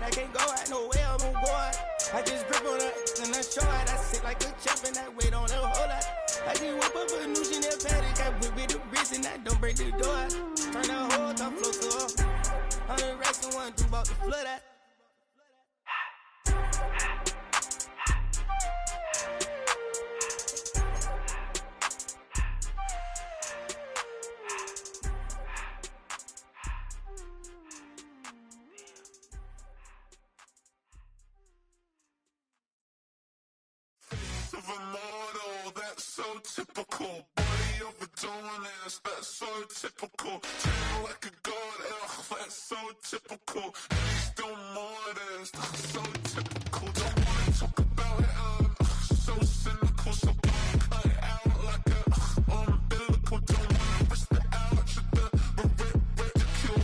I can't go out no way, I'm on board. I just grip on her and I show out. I sit like a champ and I wait on her whole lot. I just whip up a new Chanel paddock. I whip with the wrist and I don't break the door. Turn the whole top floor to her. 100 racks and one, two about to flood out. Of a model, that's so typical. Body of a Adonis, that's so typical. Treat like a god, ugh, that's so typical. And he's still modest, so typical. Don't wanna talk about it, so cynical. So don't cut it out like a umbilical. Don't wanna risk the ouch of the ridicule.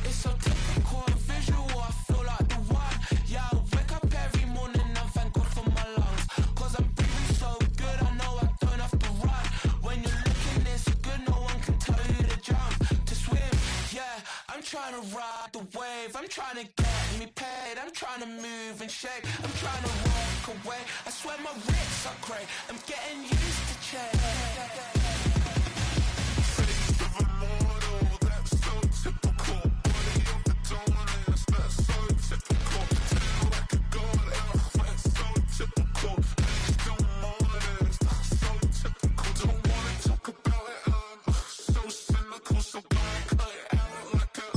It's so typical and visual, I feel like the one. Yeah, I wake up every morning and thank God for my lungs. Cause I'm breathing so good, I know I don't have to run. When you're looking this good, no one can tell you to jump, to swim. Yeah, I'm trying to ride the wave, I'm trying to get me paid, I'm trying to move and shake, I'm trying to walk away. I swear my wrists are great, I'm getting used to change. Face of a model, that's so typical. Body of the dominance, that's so typical. Feel like a god, that's so typical. And still modest, so typical. Don't wanna talk about it, so cynical. So don't cut it out like a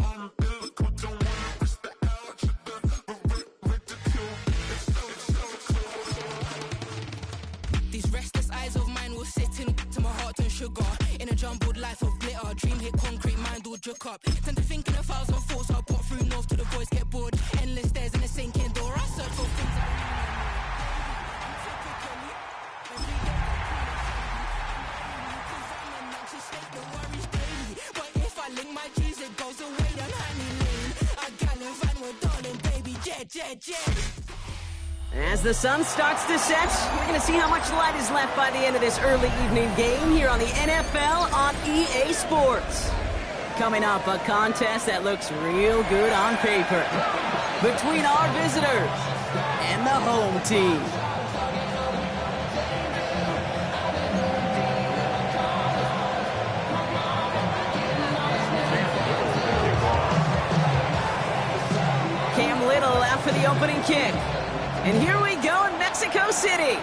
umbilical. Don't wanna risk the ouch of the ridicule. It's so These restless eyes of mine will sit in to my heart and sugar. In a jumbled life of glitter, dream hit concrete, mind all jerk up. Tend to think in 1,000 thoughts, I'll pop through north till the voice get bored. Endless stairs in a sinking door, I search for things I the worries daily. But if I link my G's, it goes away, then honey lane. I gallivant with darling, baby, jet. As the sun starts to set, we're going to see how much light is left by the end of this early evening game here on the NFL on EA Sports. Coming up, a contest that looks real good on paper between our visitors and the home team. Cam Little out for the opening kick. And here we go in Mexico City.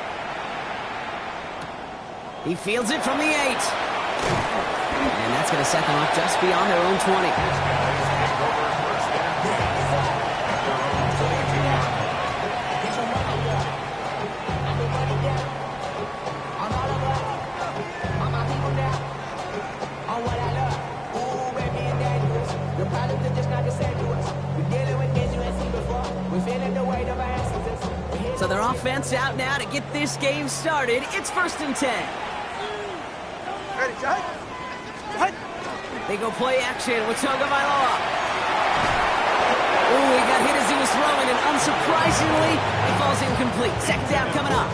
He fields it from the 8. And that's going to set them up just beyond their own 20. So their offense out now to get this game started. It's 1st and 10. Ready, John? What? They go play action with Tagovailoa. Ooh, he got hit as he was throwing, and unsurprisingly, he falls incomplete. 2nd down coming up.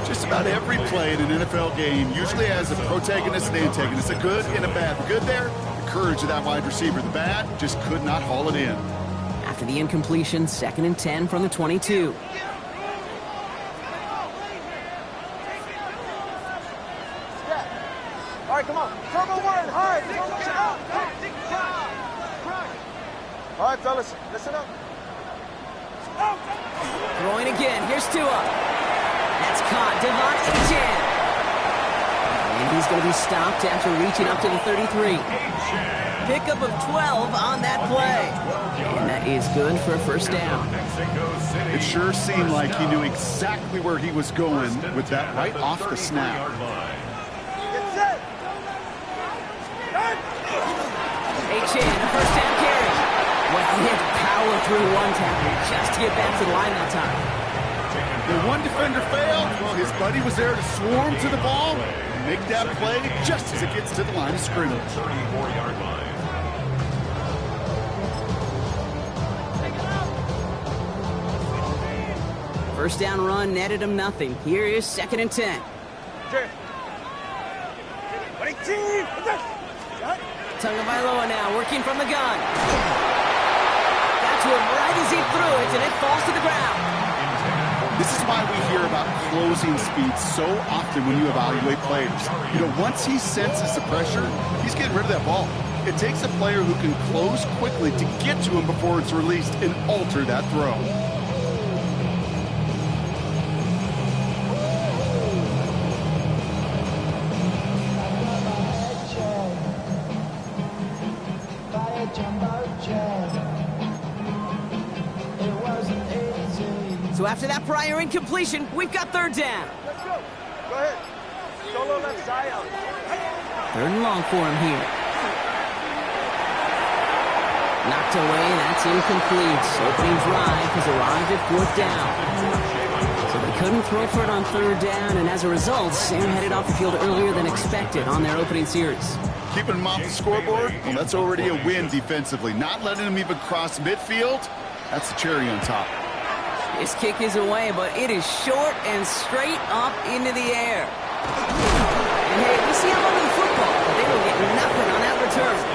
Just about every play in an NFL game usually has a protagonist and antagonist, a good and a bad. The good there, the courage of that wide receiver. The bad, just could not haul it in. After the incompletion, 2nd and 10 from the 22. All right, come on. Turbo one, hard. All right, fellas, listen up. Throwing again. Here's Tua. That's caught. Devon Achane. And he's going to be stopped after reaching up to the 33. Pickup of 12 on that play. And that is good for a 1st down. It sure seemed like he knew exactly where he was going with that right off the snap. Achane, a 1st down carry. Well, he had to power through one tackle just to get back to the line that time. The one defender failed. Well, his buddy was there to swarm to the ball and make that play just as it gets to the line of scrimmage. 34-yard line. First down run netted him nothing. Here is 2nd and 10. Tagovailoa now working from the gun. That's one right as he threw it, and it falls to the ground. This is why we hear about closing speed so often when you evaluate players. You know, once he senses the pressure, he's getting rid of that ball. It takes a player who can close quickly to get to him before it's released and alter that throw. So after that prior incompletion, we've got third down. Let's go. Go ahead. Solo left side out. Third and long for him here. Knocked away, that's incomplete. Opening drive has arrived at fourth down. So they couldn't throw for it on third down, and as a result, Sam headed off the field earlier than expected on their opening series. Keeping him off the scoreboard, well, that's already a win defensively. Not letting him even cross midfield, that's the cherry on top. This kick is away, but it is short and straight up into the air. And hey, we see how over the football, but they will get nothing on that return.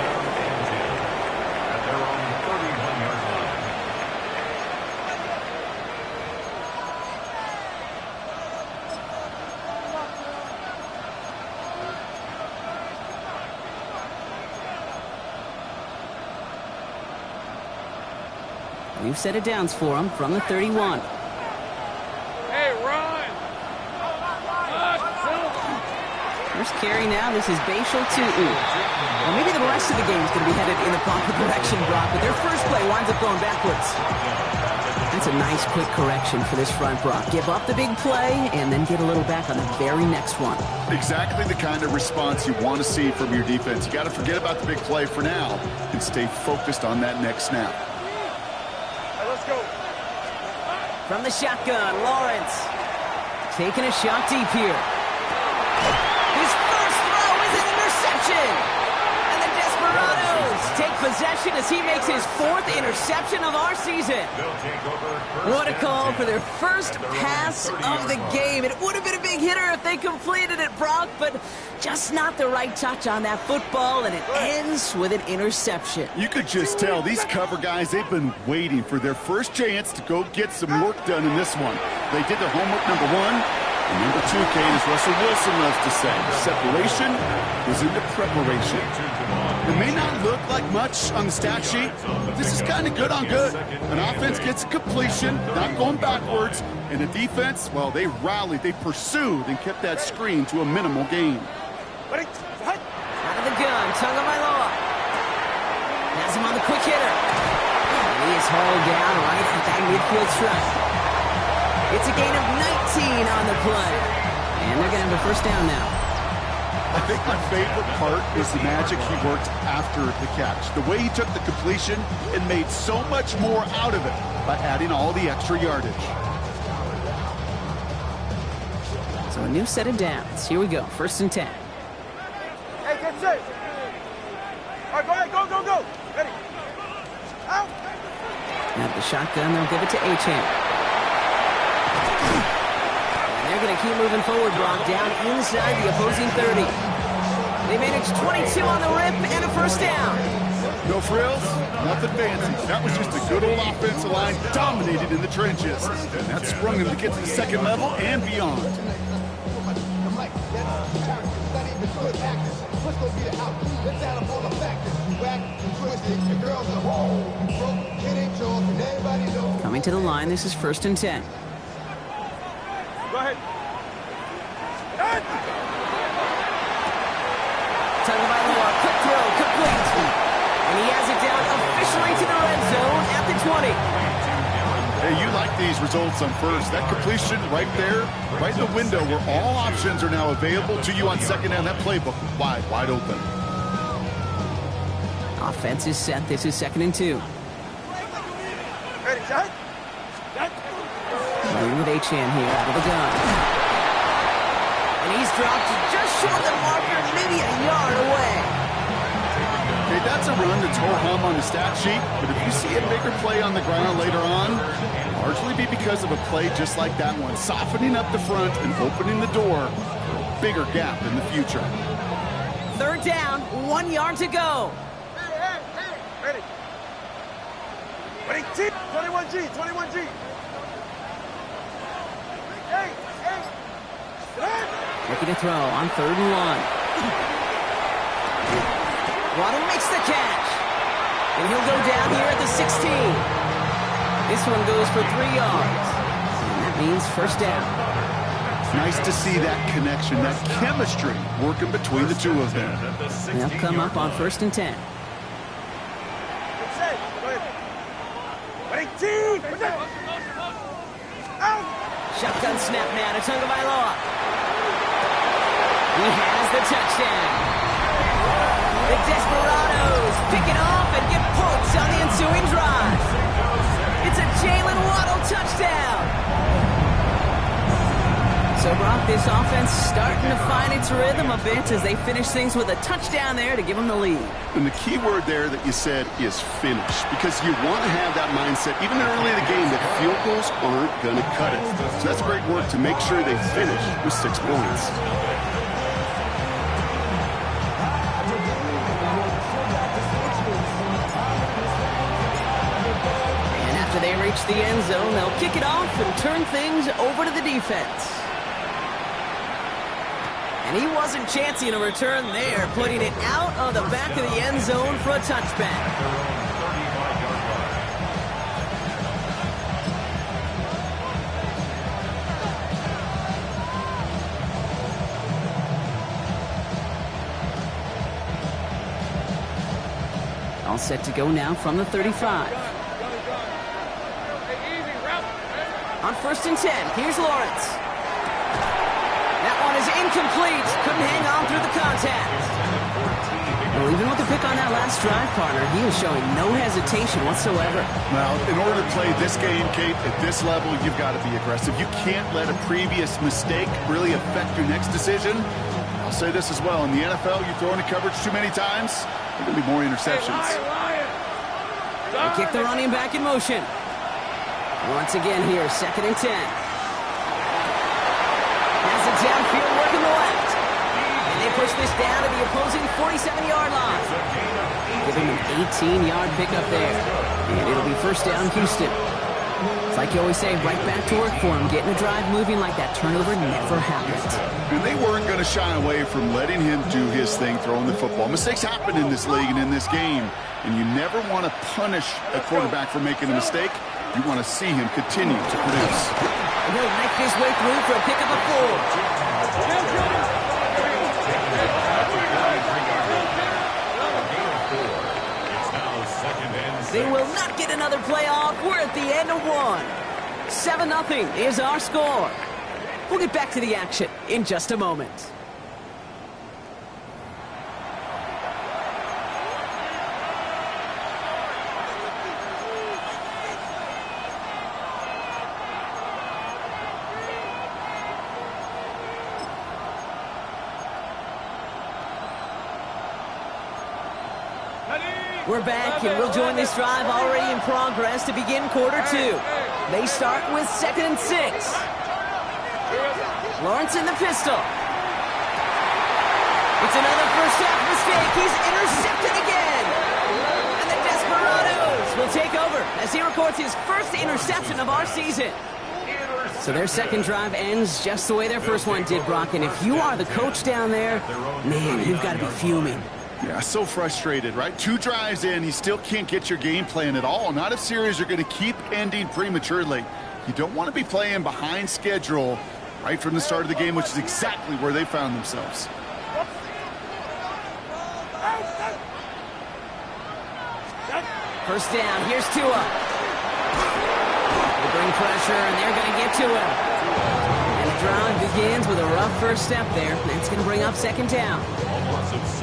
We've set it downs for him from the 31. Hey, run! First carry now, this is Bashal Tutu. Well, maybe the rest of the game is going to be headed in the proper direction, Brock, but their first play winds up going backwards. That's a nice quick correction for this front, Brock. Give up the big play and then get a little back on the very next one. Exactly the kind of response you want to see from your defense. You got to forget about the big play for now and stay focused on that next snap. Let's go. From the shotgun, Lawrence taking a shot deep here. His first throw is an interception. And the Desperados take possession as he makes his fourth interception of our season. What a call for their first pass of the game. It would have been a big hitter if they completed it, Brock, but just not the right touch on that football, and it ends with an interception. You could just tell these cover guys, they've been waiting for their first chance to go get some work done in this one. They did their homework, number one. And number two, Kane, as Russell Wilson loves to say, separation was into preparation. It may not look like much on the stat sheet, but this is kind of good on good. An offense gets a completion, not going backwards, and a defense, well, they rallied, they pursued, and kept that screen to a minimal gain. Out of the gun, Tagovailoa has him on the quick hitter. And he is hauled down right at that midfield stripe. It's a gain of 19 on the play. And they're going to have a first down now. I think my favorite part is the magic he worked after the catch. The way he took the completion and made so much more out of it by adding all the extra yardage. So a new set of downs. Here we go, 1st and 10. Hey, get safe. All right, go ahead, go. Ready. Out. Now the shotgun, they'll give it to Achane. They're going to keep moving forward, Brock, down inside the opposing 30. They managed 22 on the rip and a first down. No frills, nothing fancy. That was just a good old offensive line dominated in the trenches. And that sprung them to get to the second level and beyond. Coming to the line, this is 1st and 10. Go ahead. Tagovailoa, quick throw, complete. And he has it down officially to the red zone at the 20. Hey, you like these results on first. That completion right there, right in the window where all options are now available to you on second down. That playbook wide open. Offense is set. This is 2nd and 2. Ready, shot. Playing with Achane here out of the gun. And he's dropped just short of the marker, maybe a yard away. Hey, that's a run that's ho-hum on the stat sheet, but if you see a bigger play on the ground later on, it'll largely be because of a play just like that one, softening up the front and opening the door for a bigger gap in the future. 3rd third down, 1 yard to go. Ready. Ready, T. 21G, 21G. Hey. Looking to throw on 3rd and 1. Waddle makes the catch. And he'll go down here at the 16. This one goes for 3 yards. And that means first down. It's nice to see that connection, that chemistry working between the two of them. They'll come up on 1st and 10. Ready, T. Shotgun snap now to Tagovailoa. He has the touchdown. The Desperados pick it off and get points on the ensuing drive. It's a Jalen Waddle touchdown. So, Brock, this offense starting to find its rhythm a bit as they finish things with a touchdown there to give them the lead. And the key word there that you said is finish, because you want to have that mindset, even early in the game, that field goals aren't going to cut it. So that's great work to make sure they finish with 6 points. And after they reach the end zone, they'll kick it off and turn things over to the defense. And he wasn't chancing a return there, putting it out on the back of the end zone for a touchback. All set to go now from the 35. On 1st and 10, here's Lawrence. That one is incomplete. Couldn't hang on through the contact. Well, even with the pick on that last drive, partner, he was showing no hesitation whatsoever. Well, in order to play this game, Kate, at this level, you've got to be aggressive. You can't let a previous mistake really affect your next decision. I'll say this as well. In the NFL, you throw into coverage too many times, there are going to be more interceptions. They kick the running back in motion. Once again here, 2nd and 10. Downfield working the left. And they push this down to the opposing 47-yard line. Giving him an 18-yard pickup there. And it'll be first down, Houston. It's like you always say, right back to work for him. Getting a drive moving like that turnover never happened. And they weren't going to shy away from letting him do his thing, throwing the football. Mistakes happen in this league and in this game. And you never want to punish a quarterback for making a mistake. You want to see him continue to produce. And he'll make his way through for a pickup of 4. They will not get another playoff. We're at the end of 1. 7-0 is our score. We'll get back to the action in just a moment. We're back, and we'll join this drive already in progress to begin quarter 2. They start with 2nd and 6. Lawrence in the pistol. It's another first half mistake. He's intercepted again. And the Desperados will take over as he records his first interception of our season. So their second drive ends just the way their first one did, Brock. And if you are the coach down there, man, you've got to be fuming. Yeah, so frustrated, right? 2 drives in, you still can't get your game plan at all. Not if series are going to keep ending prematurely. You don't want to be playing behind schedule right from the start of the game, which is exactly where they found themselves. First down, here's Tua. They bring pressure, and they're going to get to him. And the drive begins with a rough first step there. That's going to bring up 2nd down.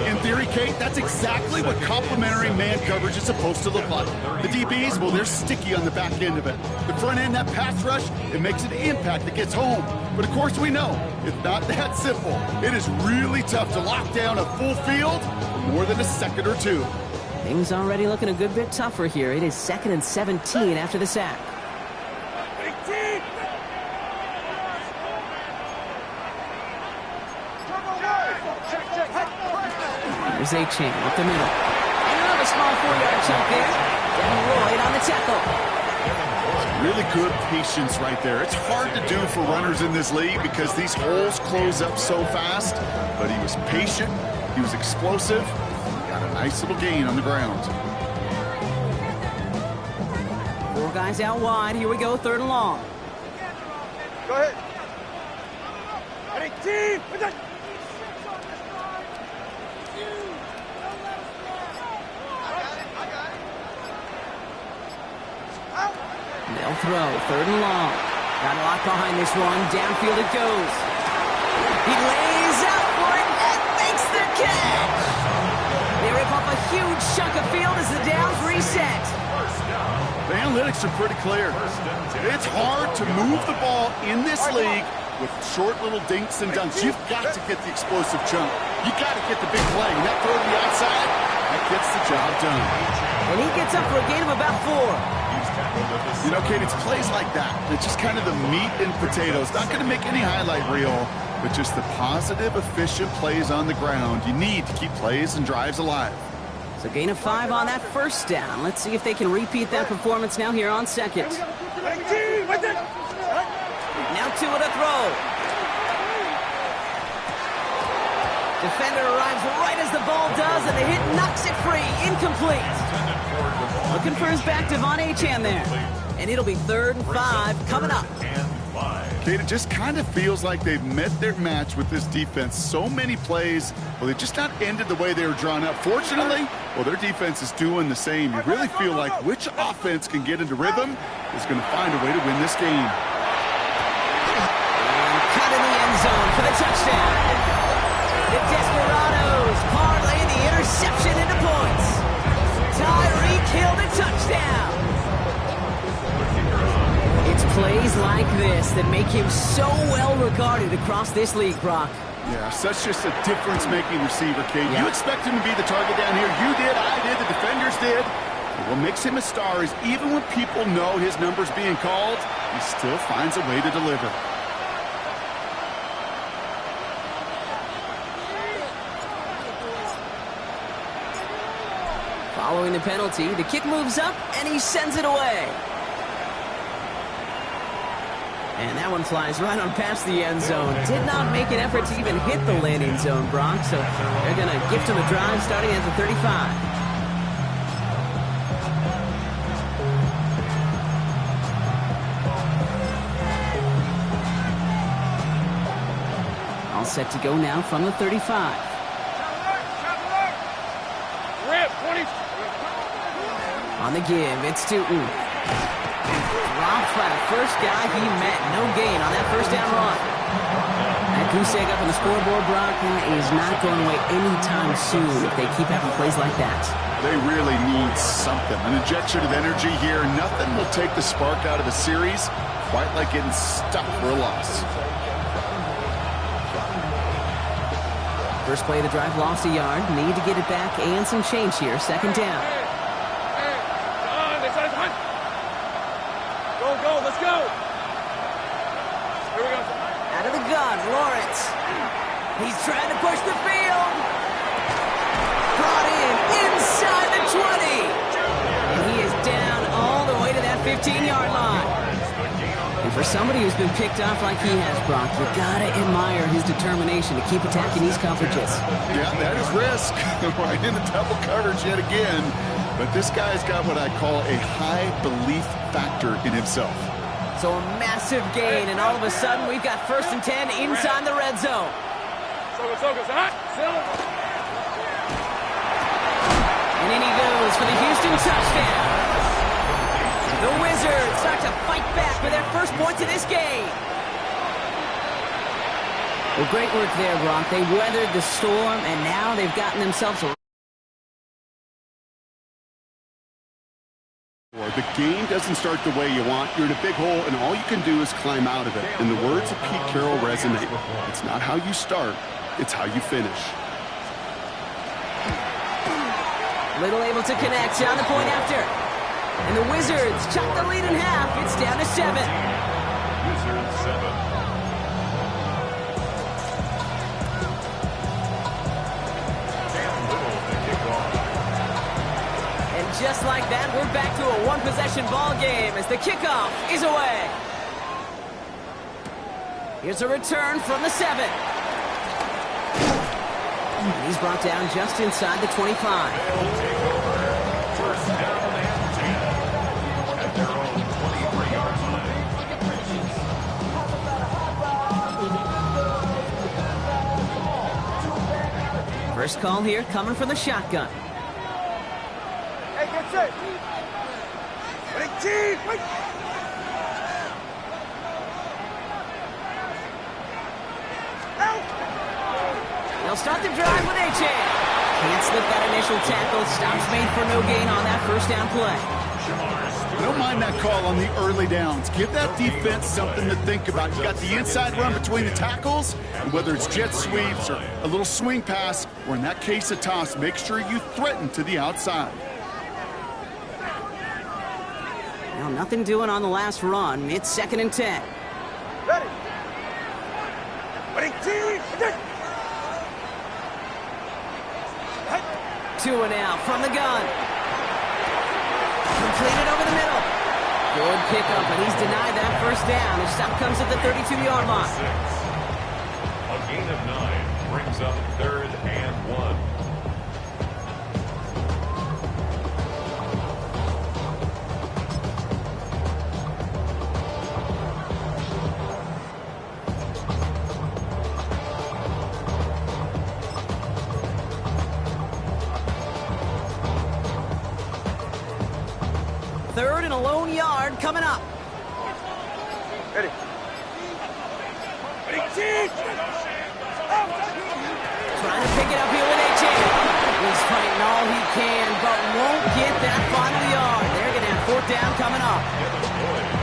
In theory, Kate, that's exactly what complementary man coverage is supposed to look like. The DBs, well, they're sticky on the back end of it. The front end, that pass rush, it makes an impact that gets home. But of course we know, it's not that simple. It is really tough to lock down a full field for more than a second or 2. Things already looking a good bit tougher here. It is 2nd and 17 after the sack. Here's A-Chain up the middle. And another small 4-yard chunk there. Devin Lloyd on the tackle. Really good patience right there. It's hard to do for runners in this league because these holes close up so fast. But he was patient. He was explosive. Got a nice little gain on the ground. 4 guys out wide. Here we go, 3rd and long. Go ahead. Ready, team. They'll throw, 3rd and long. Got a lot behind this one. Downfield it goes. He lays out for it and makes the catch. They rip off a huge chunk of field as the downs reset. The analytics are pretty clear. It's hard to move the ball in this league with short little dinks and dunks. You've got to get the explosive chunk. You got to get the big play. And that throw to the outside, that gets the job done. And he gets up for a gain of about 4. You know, Kate, it's plays like that. It's just kind of the meat and potatoes. Not going to make any highlight reel, but just the positive, efficient plays on the ground. You need to keep plays and drives alive. So gain of 5 on that 1st down. Let's see if they can repeat that performance now here on 2nd. Now 2 at a throw. Defender arrives right as the ball does, and the hit knocks it free. Incomplete. Looking for his back, Devon A-Chain there. And it'll be 3rd and 5 coming up. Kate, it just kind of feels like they've met their match with this defense. So many plays, well, they just not ended the way they were drawn up. Fortunately, well, their defense is doing the same. You really feel like which offense can get into rhythm is going to find a way to win this game. And cut in the end zone for the touchdown. The Desperados parlay the interception into points. Tyreek Hill the touchdown. It's plays like this that make him so well regarded across this league, Brock. Yeah, such just a difference-making receiver, Kate. You expect him to be the target down here. You did, I did, the defenders did. And what makes him a star is even when people know his number's being called, he still finds a way to deliver. Following the penalty, the kick moves up, and he sends it away. And that one flies right on past the end zone. Did not make an effort to even hit the landing zone, Brock, so they're going to gift him a drive starting at the 35. All set to go now from the 35. On the give, it's Stoughton. Dropped by the first guy he met. No gain on that 1st down run. That goose egg up on the scoreboard, Brock, that is not going away anytime soon if they keep having plays like that. They really need something. An injection of energy here. Nothing will take the spark out of a series quite like getting stuck for a loss. First play of the drive, lost a yard. Need to get it back and some change here. 2nd down. Go, let's go. Here we go. Out of the gun, Lawrence. He's trying to push the field. Brought in inside the 20. And he is down all the way to that 15-yard line. And for somebody who's been picked off like he has, Brock, you gotta admire his determination to keep attacking these coverages. Yeah, that is risk. Right in the double coverage yet again. But this guy's got what I call a high belief factor in himself. So a massive gain, and all of a sudden we've got 1st and 10 inside the red zone. And in he goes for the Houston touchdown. The Wizards start to fight back with their first points of this game. Well, great work there, Brock. They weathered the storm, and now they've gotten themselves a... The game doesn't start the way you want. You're in a big hole, and all you can do is climb out of it. And the words of Pete Carroll resonate. It's not how you start, it's how you finish. Little able to connect on the point after. And the Wizards chop the lead in half. It's down to 7. Wizards 7. Cam Little just like that, we're back to a one-possession ball game as the kickoff is away. Here's a return from the 7. And he's brought down just inside the 25. They'll take over. First down and 10 at their own 23-yard line. First call here coming from the shotgun. Hey, get set. Wait, team, wait. They'll start the drive with H.A. Can't slip that initial tackle. Stops made for no gain on that first down play. I don't mind that call on the early downs. Give that defense something to think about. You got the inside run between the tackles, and whether it's jet sweeps or a little swing pass, or in that case a toss, make sure you threaten to the outside. Now, nothing doing on the last run. It's 2nd and 10. Ready. Ready, team. 2 and out from the gun. Completed over the middle. Good pickup, and he's denied that first down. His stop comes at the 32-yard line. A gain of 9 brings up 3rd and 1. Third and a lone yard coming up. Ready. Ready, team. Trying to pick it up here with H.A. He's fighting all he can, but won't get that final yard. They're going to have 4th down coming up.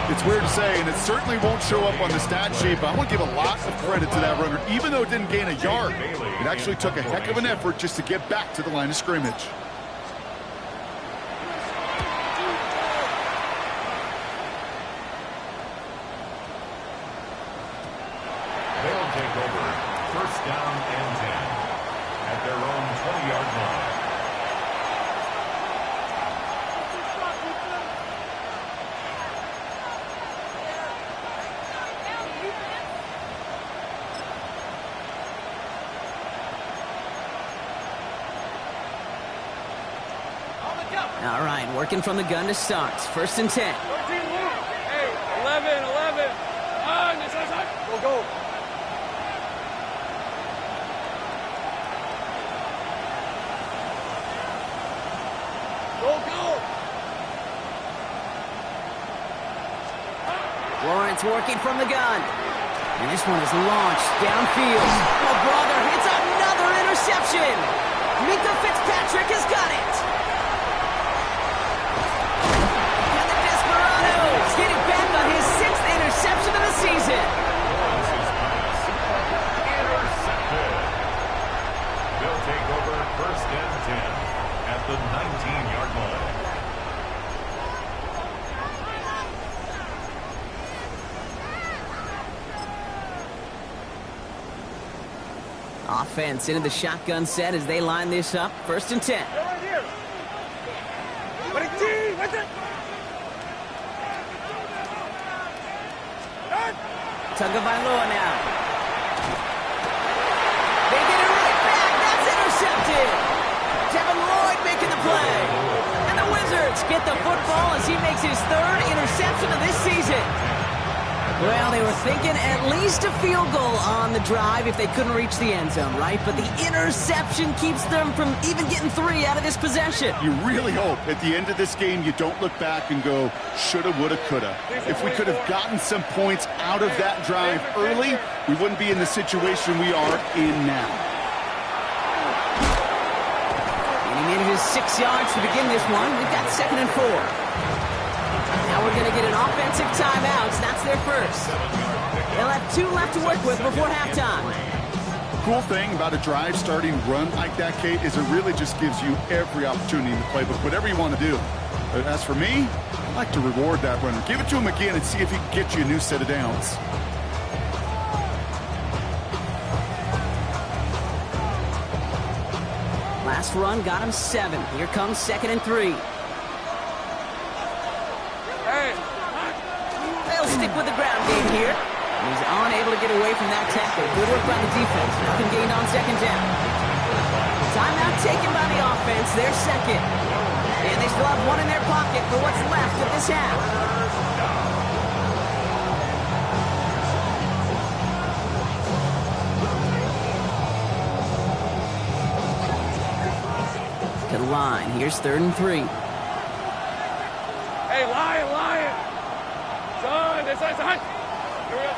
It's weird to say, and it certainly won't show up on the stat sheet, but I want to give a lot of credit to that runner. Even though it didn't gain a yard, it actually took a heck of an effort just to get back to the line of scrimmage. They'll take over. First down and 10 at their own 20-yard line. All right, working from the gun to start. 1st and 10. Hey, 11. Go. Lawrence working from the gun. And this one is launched downfield. Oh, brother, it's another interception. Minka Fitzpatrick has got it. And the Desperados getting back on his 6th interception of the season. Intercepted. They'll take over first and 10 at the 19-yard line. Offense into the shotgun set as they line this up. 1st and 10. Right here. Ready, team. What's it? Tagovailoa now. They get it right back. That's intercepted. Devin Lloyd making the play. And the Wizards get the football as he makes his 3rd interception of this season. Well, they were thinking at least a field goal on the drive if they couldn't reach the end zone, right? But the interception keeps them from even getting 3 out of this possession. You really hope at the end of this game you don't look back and go, shoulda, woulda, coulda. If we could have gotten some points out of that drive early, we wouldn't be in the situation we are in now. And he needed his 6 yards to begin this one. We've got 2nd and 4. Now we're going to get an offensive timeout. That's their first. They'll have 2 left to work with before halftime. Cool thing about a drive starting run like that, Kate, is it really just gives you every opportunity in the playbook, whatever you want to do. But as for me, I like to reward that runner. Give it to him again and see if he can get you a new set of downs. Last run got him 7. Here comes 2nd and 3. stick with the ground game here. And he's unable to get away from that tackle. Good work by the defense. Nothing gained on second down. Timeout taken by the offense. Their second. And they still have one in their pocket for what's left of this half. To the line. Here's 3rd and 3. Hey, Lion! Son, this is hunt. Here we go.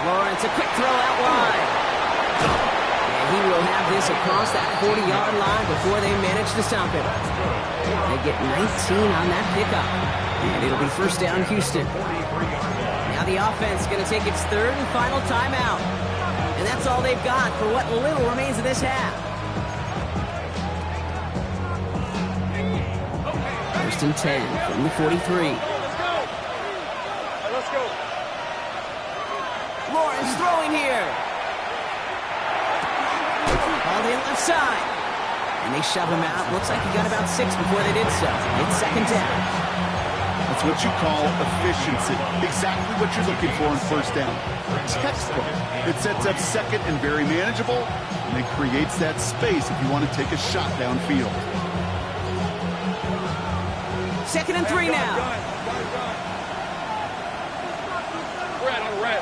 Lawrence, a quick throw out wide. And he will have this across that 40-yard line before they manage to stop him. They get 19 on that pickup. And it'll be first down Houston. Now the offense is going to take its 3rd and final timeout. And that's all they've got for what little remains of this half. 1st and 10 from the 43. Let's go. Lawrence throwing here. Ball in left side. And they shove him out. Looks like he got about 6 before they did so. It's 2nd down. That's what you call efficiency. Exactly what you're looking for in 1st down. Textbook. It sets up 2nd and very manageable, and it creates that space if you want to take a shot downfield. 2nd and 3 now. Red on red.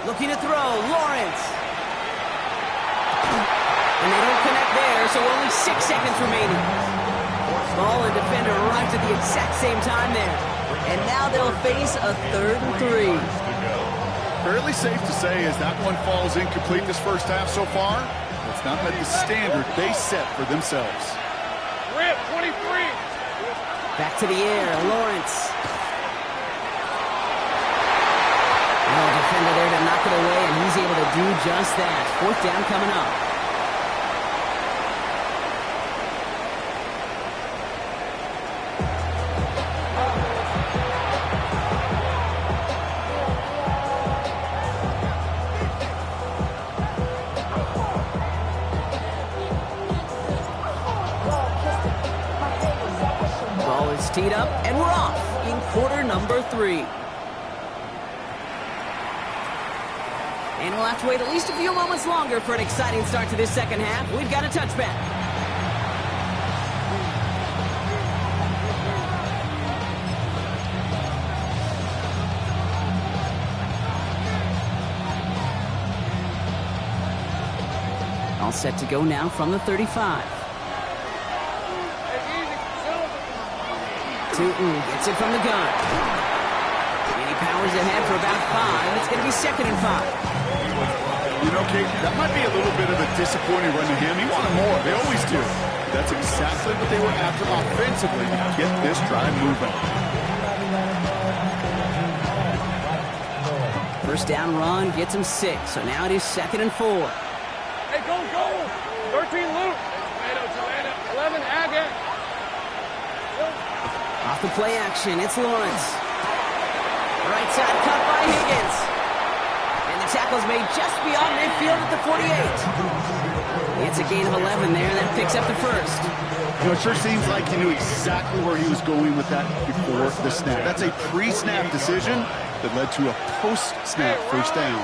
Looking to throw. Lawrence. And they don't connect there, so only 6 seconds remaining. Ball and defender arrived at the exact same time there. And now they'll face a 3rd and 3. Fairly safe to say as that one falls incomplete this first half so far, it's not met the standard they set for themselves. Rip, 23. Back to the air, Lawrence. Oh, defender there to knock it away, and he's able to do just that. 4th down coming up. Ball is teed up, and we're off in quarter number 3. And we'll have to wait at least a few moments longer for an exciting start to this second half. We've got a touchback. All set to go now from the 35. Tootin gets it from the gun. And he powers ahead for about 5. It's going to be 2nd and 5. You know, Kate, that might be a little bit of a disappointing run to him. He wanted more. They always do. That's exactly what they were after offensively to get this drive moving. 1st down run gets him 6. So now it is 2nd and 4. Hey, go. 13, Luke. Tomato. 11, Agate. Off the play action, it's Lawrence. Right side cut by Higgins. And the tackle's made just beyond midfield at the 48. It's a gain of 11 there, that picks up the 1st. You know, it sure seems like he knew exactly where he was going with that before the snap. That's a pre-snap decision that led to a post-snap 1st down.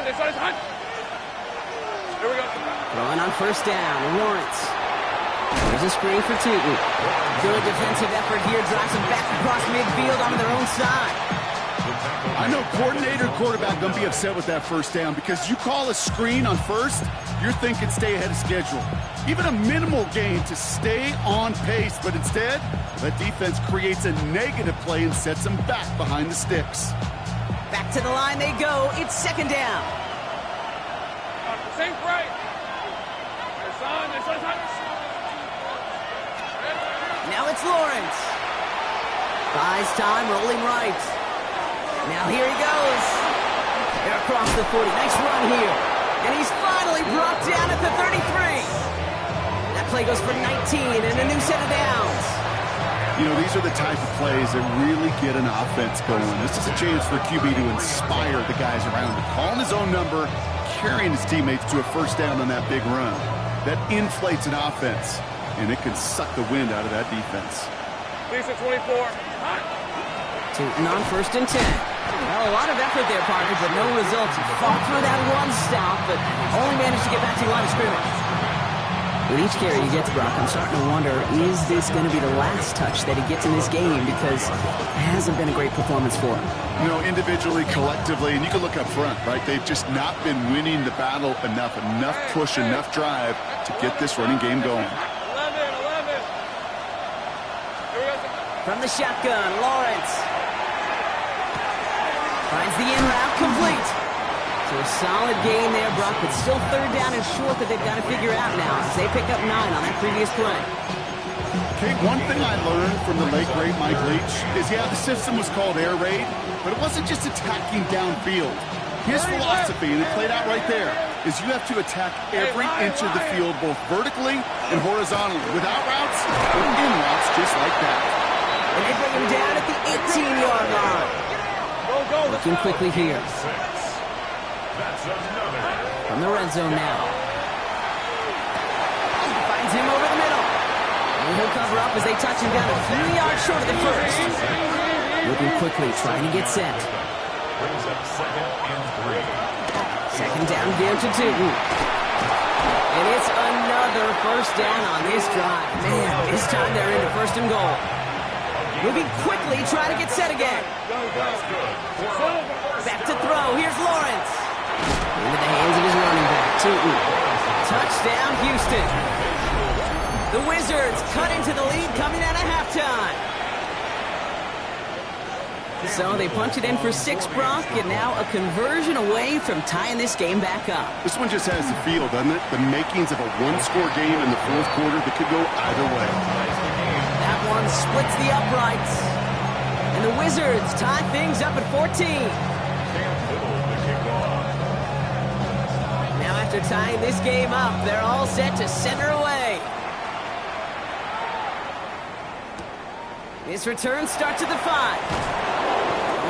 This is hunt. Here we go. Throwing on 1st down, Lawrence. There's a screen for Tootin. Good defensive effort here, drives them back across midfield onto their own side. I know coordinator and quarterback going to be upset with that 1st down because you call a screen on 1st, you're thinking stay ahead of schedule. Even a minimal gain to stay on pace, but instead, that defense creates a negative play and sets them back behind the sticks. Back to the line they go. It's 2nd down. Same right. Now it's Lawrence. Buys time, rolling right. Now here he goes. They're across the 40. Nice run here. And he's finally brought down at the 33. That play goes for 19 and a new set of downs. You know, these are the type of plays that really get an offense going. This is a chance for QB to inspire the guys around him. Calling his own number, carrying his teammates to a 1st down on that big run. That inflates an offense, and it can suck the wind out of that defense. Lisa 24. Tootin on 1st and 10. Well, a lot of effort there, partner, but no results. He fought for that one stop, but only managed to get back to the line of scrimmage. With each carry he gets, Brock, I'm starting to wonder, is this going to be the last touch that he gets in this game? Because it hasn't been a great performance for him. You know, individually, collectively, and you can look up front, right? They've just not been winning the battle enough push, enough drive to get this running game going. 11. From the shotgun, Lawrence finds the in route complete. So a solid gain there, Brock, but still 3rd down and short that they've got to figure out now as they pick up 9 on that previous play. Okay, one thing I learned from the late great Mike Leach is, yeah, the system was called air raid, but it wasn't just attacking downfield. His philosophy, and it played out right there, is you have to attack every inch of the field, both vertically and horizontally, without routes or in routes, just like that. And they bring him down at the 18-yard line. Looking quickly here. From the red zone now. Finds him over the middle. And he'll cover up as they touch him down a few yards short of the first. Looking quickly, trying to get set. Brings up 2nd and 3. 2nd down give to Tootin. And it's another 1st down on this drive. Man, this time they're into 1st and goal. Moving quickly, trying to get set again. Back to throw. Here's Lawrence. Into the hands of his running back, Tootin. Touchdown, Houston. The Wizards cut into the lead coming out of halftime. So they punch it in for 6, Brock, and now a conversion away from tying this game back up. This one just has the feel, doesn't it? The makings of a one-score game in the 4th quarter that could go either way. That one splits the uprights. And the Wizards tie things up at 14. Now after tying this game up, they're all set to center away. This return starts at the 5.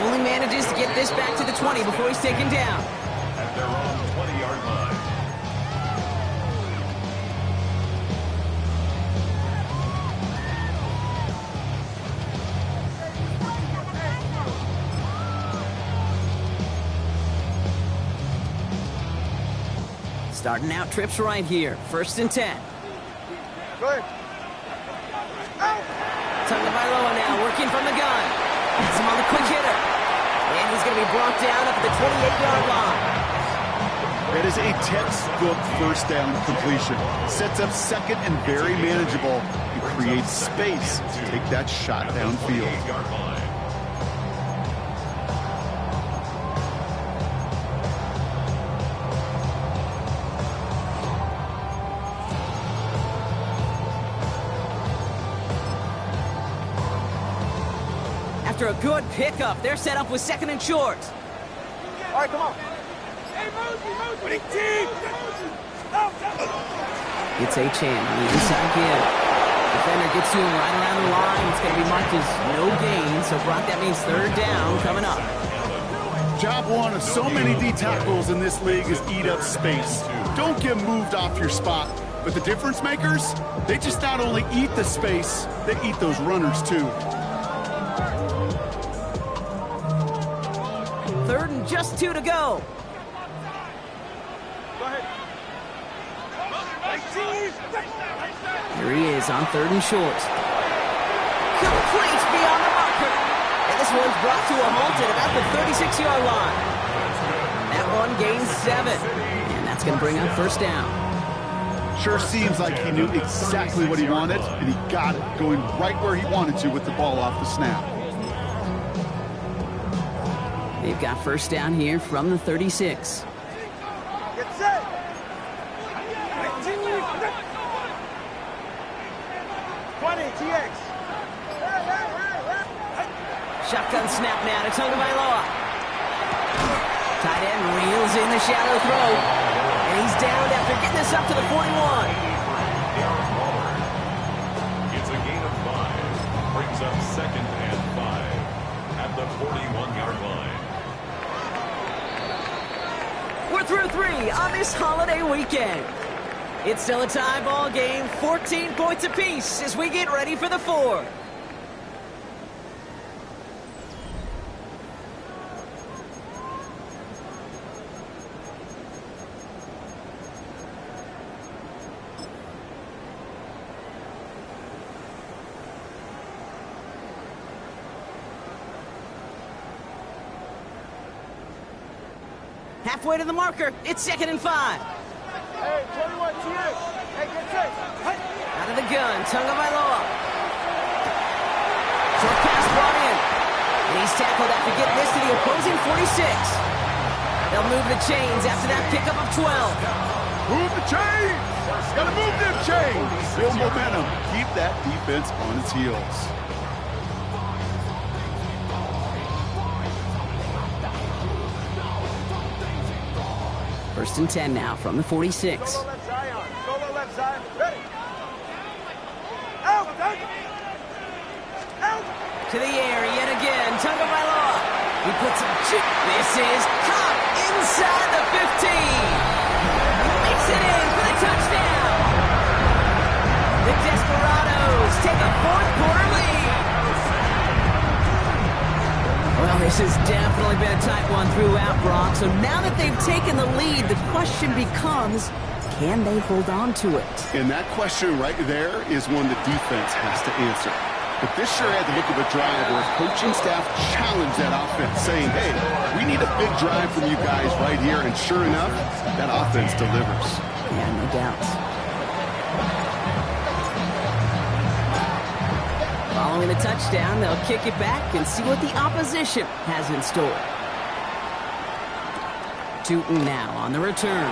Only manages to get this back to the 20 before he's taken down. At their own 20-yard line. Starting out trips right here. 1st and 10. Go ahead. Tagovailoa now working from the gun. Has him on the quick hitter. And he's going to be brought down up at the 28-yard line. That is a textbook 1st down completion. Sets up 2nd and very manageable. It creates space to take that shot downfield. 8-yard line. After a good pickup, they're set up with 2nd and short. All right, come on. Hey, Mosey. It's Achane on the inside give. Defender gets to him right around the line. It's going to be marked as no gain. So, Brock, that means 3rd down coming up. Job one of so many D tackles in this league is eat up space. Don't get moved off your spot. But the difference makers, they just not only eat the space, they eat those runners too. 3rd and just 2 to go. Go ahead. Here he is on 3rd and short. Complete beyond the marker. And this one's brought to a halt at about the 36-yard line. That one gains 7. And that's going to bring up 1st down. Sure seems like he knew exactly what he wanted, and he got it, going right where he wanted to with the ball off the snap. They've got 1st down here from the 36. Get set. TX. Shotgun snap now to Tagovailoa. Tight end reels in the shallow throw. And he's down after getting this up to the 41. It's a gain of 5. Brings up 2nd and 5 at the 41-yard line. We're through 3 on this holiday weekend. It's still a tie ball game, 14 points apiece as we get ready for the 4th. Halfway to the marker. It's 2nd and 5. Hey, 21, TA. Hey, get set. Hey. Out of the gun, Tagovailoa. Short pass brought in. And he's tackled after getting this to the opposing 46. They'll move the chains after that pickup of 12. Move the chains! Gotta move them chains! Build momentum. Keep that defense on its heels. First and 10 now from the 46. Go left, Zion. Go left, Zion. Ready. Out, out. To the air yet again. Tagovailoa. He puts a chip. This is caught inside the 15. Makes it in for the touchdown. The Desperados take a fourth-quarter lead. Well, this has definitely been a tight one throughout, Brock. So now that they've taken the lead, the question becomes, can they hold on to it? And that question right there is one the defense has to answer. But this sure had the look of a drive where coaching staff challenged that offense, saying, hey, we need a big drive from you guys right here. And sure enough, that offense delivers. Yeah, no doubt. Following a touchdown, they'll kick it back and see what the opposition has in store. Tootin now on the return.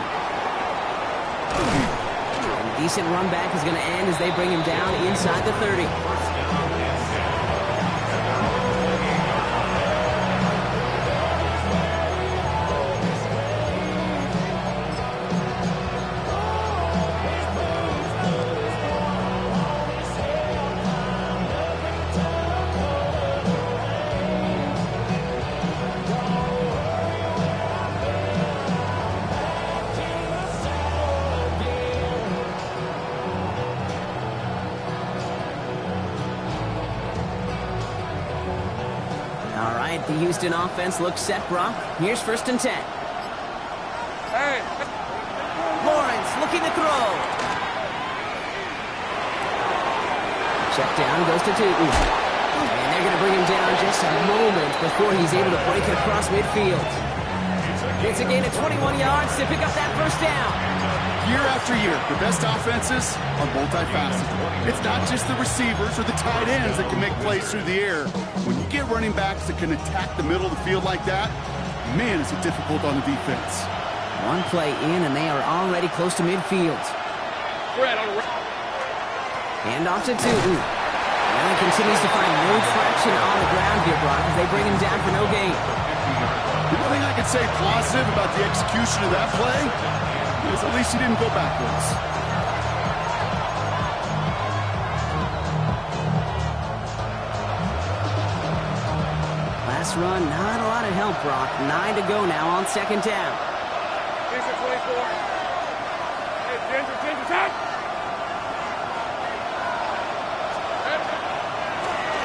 And a decent run back is going to end as they bring him down inside the 30. The Houston offense looks set, Brock. Here's 1st and 10. Hey. Lawrence looking to throw. Check down goes to Tootin. And they're going to bring him down just a moment before he's able to break it across midfield. It's a gain of 21 yards to pick up that first down. Year after year, the best offenses are multifaceted. It's not just the receivers or the tight ends that can make plays through the air. When you get running backs that can attack the middle of the field like that, man, is it difficult on the defense. One play in, and they are already close to midfield. Hand off to Tootin. And he continues to find no traction on the ground here, Brock, as they bring him down for no gain. The only thing I can say positive about the execution of that play is at least he didn't go backwards. Last run, not a lot of help, Brock. 9 to go now on 2nd down. Here's your 24. Hey, Ginger, attack!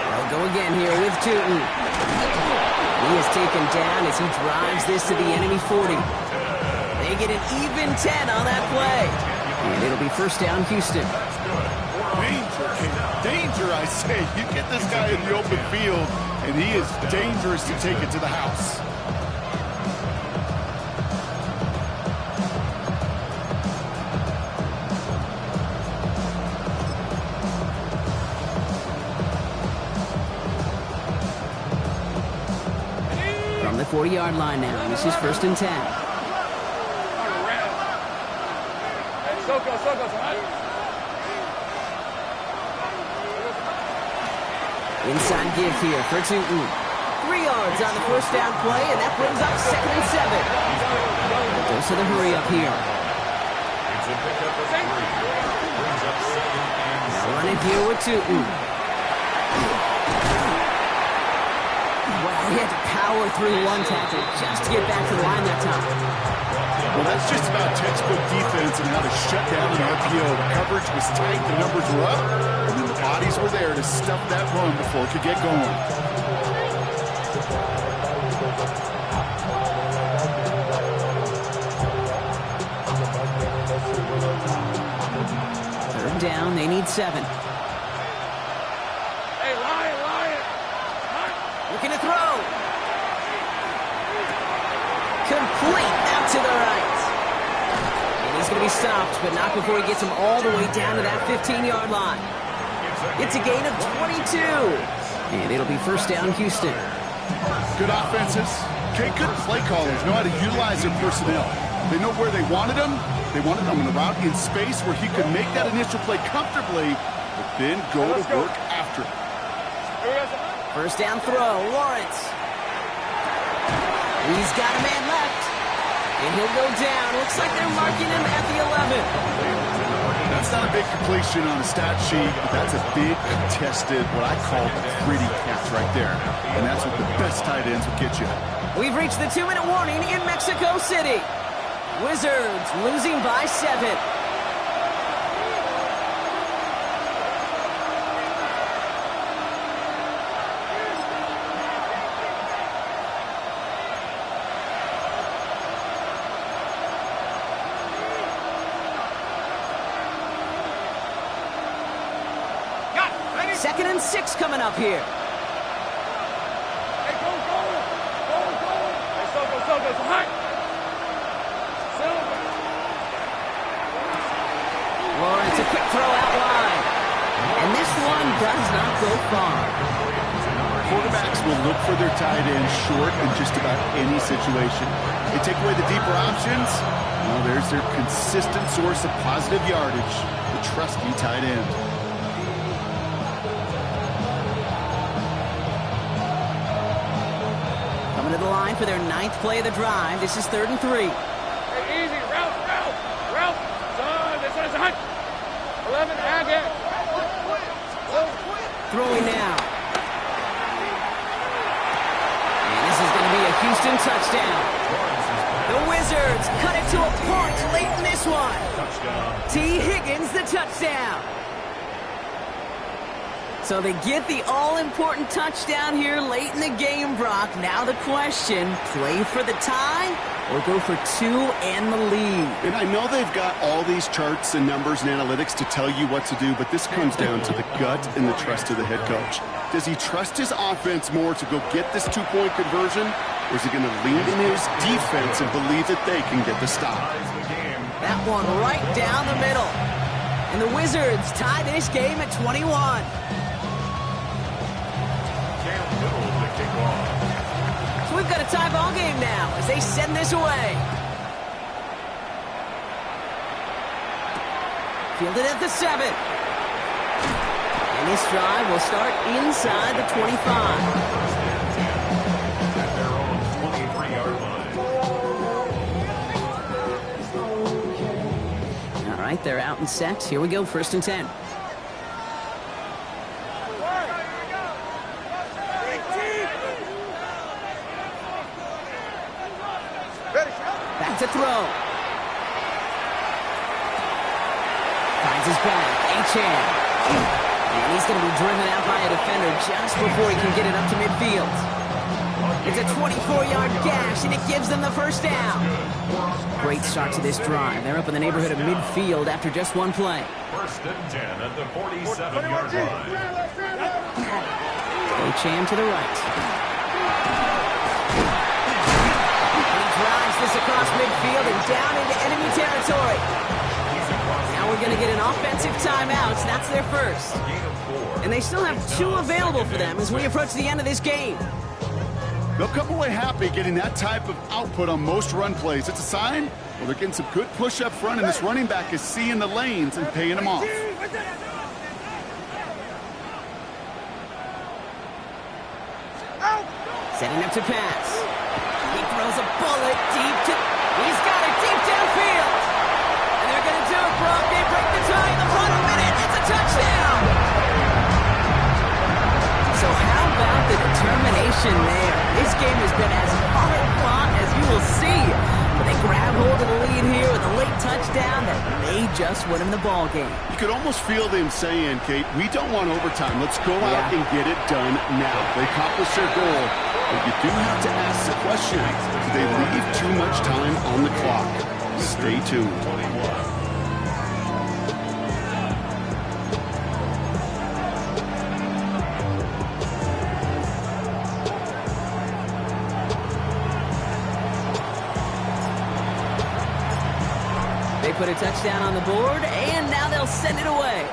They'll go again here with Tootin. He is taken down as he drives this to the enemy 40. They get an even 10 on that play. And it'll be 1st down, Houston. Danger, I say. You get this guy in the open field, and he is dangerous to take it to the house. From the 40-yard line now, this is 1st and 10. Inside give here for Tootin. 3 yards on the 1st down play, and that brings up 2nd and 7. Goes to the hurry up here. Now running here with Tootin. Well, he had to power through one tackle just to get back to the line that time. Well, that's just about textbook defense and how to shut down an RPO. The coverage was tight, the numbers were up, and then the bodies were there to stuff that run before it could get going. Third down, they need 7. Hey, Lion! Looking to throw. Complete out to to be stopped, but not before he gets him all the way down to that 15-yard line. It's a gain of 22. And it'll be first down, Houston. Good offenses. Okay, good play callers know how to utilize their personnel. They know where they wanted him. They wanted him in a route in space where he could make that initial play comfortably, but then go to work after it. First down throw, Lawrence. He's got a man left, and he'll go down. Looks like they're marking him at the 11. That's not a big completion on the stat sheet, but that's a big contested, what I call a gritty catch right there. And that's what the best tight ends will get you. We've reached the 2-minute warning in Mexico City. Wizards losing by 7. Second and 6 coming up here. Hey, go. Hey, go. High. Lawrence, a quick throw out wide. And this one does not go far. Quarterbacks will look for their tight end short in just about any situation. They take away the deeper options. Well, there's their consistent source of positive yardage, the trusty tight end. Coming to the line for their 9th play of the drive. This is 3rd and 3. Hey, easy. Ralph. Son, this one's a hunt. 11, again. Throwing now. And this is going to be a Houston touchdown. The Wizards cut it to a point late in this one. T. Higgins, the touchdown. So they get the all-important touchdown here late in the game, Brock. Now the question, play for the tie or go for 2 and the lead? And I know they've got all these charts and numbers and analytics to tell you what to do, but this comes down to the gut and the trust of the head coach. Does he trust his offense more to go get this 2-point conversion, or is he going to lean in his defense and believe that they can get the stop? That one right down the middle. And the Wizards tie this game at 21. So we've got a tie ball game now as they send this away. Fielded at the 7. And this drive will start inside the 25. At their own 23-yard line. All right, they're out and set. Here we go, 1st and 10. Back to throw. Finds his back. Achane. And he's going to be driven out by a defender just before he can get it up to midfield. It's a 24-yard gash, and it gives them the first down. Great start to this drive. They're up in the neighborhood of midfield after just one play. 1st and 10 at the 47-yard line. Achane to the right. Drives this across midfield and down into enemy territory. Now we're going to get an offensive timeout. That's their first. And they still have 2 available for them as we approach the end of this game. They'll come away happy getting that type of output on most run plays. It's a sign, well, they're getting some good push up front, and this running back is seeing the lanes and paying them off. Setting up to pass. He throws a bullet deep to... He's got it deep downfield. And they're going to do it, Brock. They break the tie in the final minute. It's a touchdown. So how about the determination there? This game has been as hard fought as you will see. But they grab hold of the lead here with a late touchdown that may just win them the ball game. You could almost feel them saying, Kate, we don't want overtime. Let's go out and get it done now. They accomplished their goal. But you do have to ask the question, do they leave too much time on the clock? Stay tuned. put a touchdown on the board, and now they'll send it away.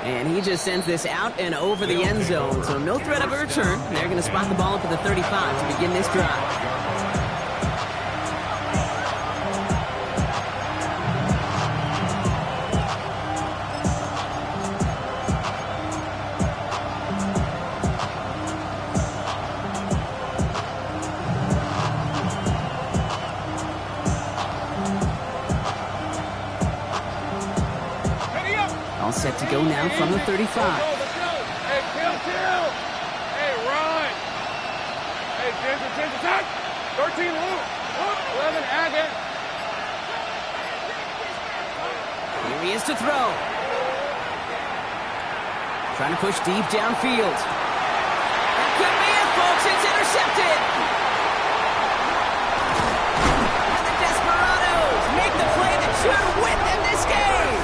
And he just sends this out and over the end zone, so no threat of a return. They're going to spot the ball up at the 35 to begin this drive. All set to go now from the 35. Let's go. Hey, kill. Hey, run. Hey, Ginger, attack. 13, Luke. 11, Agate. Here he is to throw. Trying to push deep downfield. That could be it, folks. It's intercepted. And the Desperados make the play that should win them this game.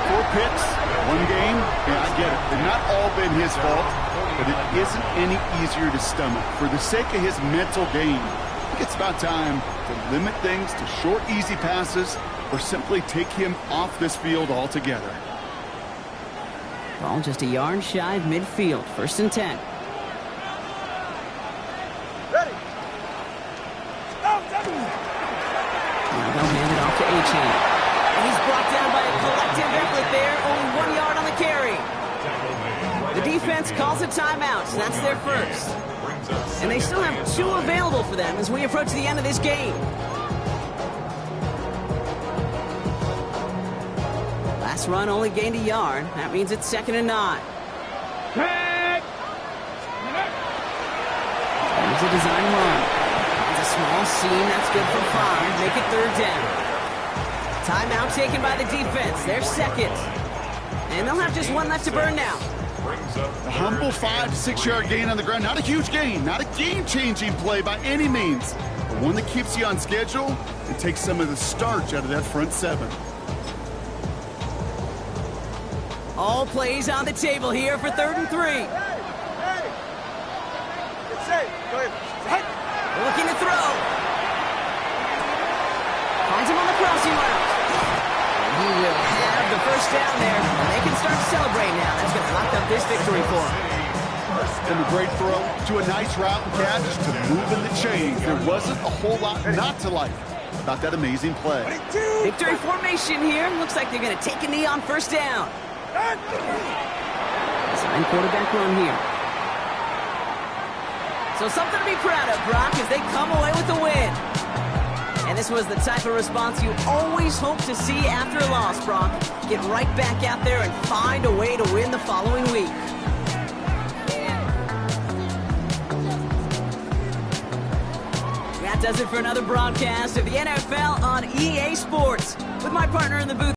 4 picks, 1 game. Yeah, I get it. They've not all been his fault, but it isn't any easier to stomach. For the sake of his mental game, I think it's about time to limit things to short, easy passes or simply take him off this field altogether. Ball just a yard shy of midfield. 1st and 10. Ready. Now they'll hand it off to A-Chain. He's brought down by a collective effort there. Only 1 yard on the carry. The defense calls a timeout, so that's their first. And they still have 2 available for them as we approach the end of this game. Last run only gained a yard. That means it's 2nd and 9. There's a design run. It's a small seam. That's good for 5. Make it 3rd down. Timeout taken by the defense. They're 2nd. And they'll have just 1 left to burn now. A humble 5 to 6 yard gain on the ground. Not a huge gain. Not a game-changing play by any means. But one that keeps you on schedule and takes some of the starch out of that front 7. All plays on the table here for 3rd and 3. Hey. It's safe. Go ahead. Looking to throw. Finds him on the crossing route. And he will have the 1st down there. And they can start to celebrate now. That's going to lock up this victory for him. From a great throw to a nice route and catch to moving the chains. There wasn't a whole lot not to like about that amazing play. Victory formation here. Looks like they're going to take a knee on 1st down. Design quarterback run here. So something to be proud of, Brock, as they come away with the win. And this was the type of response you always hope to see after a loss, Brock. Get right back out there and find a way to win the following week. That does it for another broadcast of the NFL on EA Sports. With my partner in the booth,